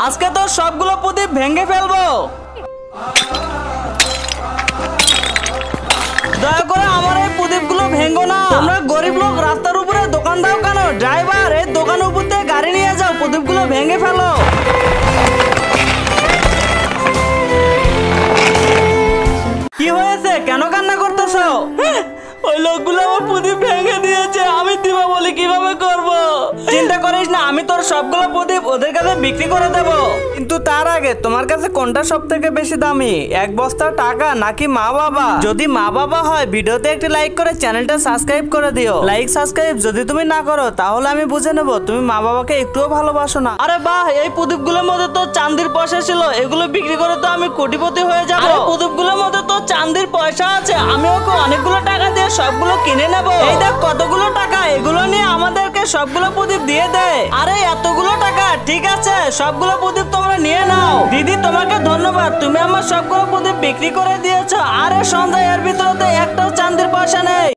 আজকে তো সবগুলো প্রদীপ ভেঙে ফেলবো। দয়া করে আমার এই প্রদীপগুলো ভেঙো না। তোমরা গরিব লোক রাস্তার উপরে দোকান দাও কেন? ড্রাইভার, এই দোকানের উপর থেকে গাড়ি নিয়ে যাও, প্রদীপগুলো ভেঙে ফেলো। কি হয়েছে? কেন কান্না করতেছো? ওই লোকগুলো আমার প্রদীপ ভেঙে দিয়েছে, আমি দীপাবলি কিভাবে করব? চিন্তা করিস না, আমি তোর সবগুলো প্রদীপ ওদের কাছে বিক্রি করে দেব। কিন্তু তার আগে তোমার কাছে কোনটা সব থেকে বেশি দামি, এক বস্তা টাকা নাকি মা বাবা? যদি মা বাবা হয় ভিডিওতে একটি লাইক করে চ্যানেলটা সাবস্ক্রাইব করে দিও। লাইক সাবস্ক্রাইব যদি তুমি না করো তাহলে আমি বুঝে নেব তুমি মা বাবাকে একটুও ভালোবাসো না। আরে বাহ, এই প্রদীপগুলোর মধ্যে তো চাঁদির পয়সা ছিল, এগুলো বিক্রি করে তো আমি কোটিপতি হয়ে যাব। প্রদীপগুলোর মধ্যে তো চাঁদির পয়সা আছে, আমি ওকে অনেকগুলো টাকা দিয়ে সবগুলো কিনে নেব। এই দেখ কতগুলো টাকা, এগুলো নিয়ে আমাদেরকে সবগুলো প্রদীপ দিয়ে দে। আরে এতগুলো টাকা, ঠিক আছে সবগুলো প্রদীপ তোমরা নিয়ে নাও। দিদি তোমাকে ধন্যবাদ, তুমি আমার সবগুলো প্রদীপ বিক্রি করে দিয়েছো। আরে সঞ্জয়, এর ভিতরে একটাও চাঁদির পয়সা নেই।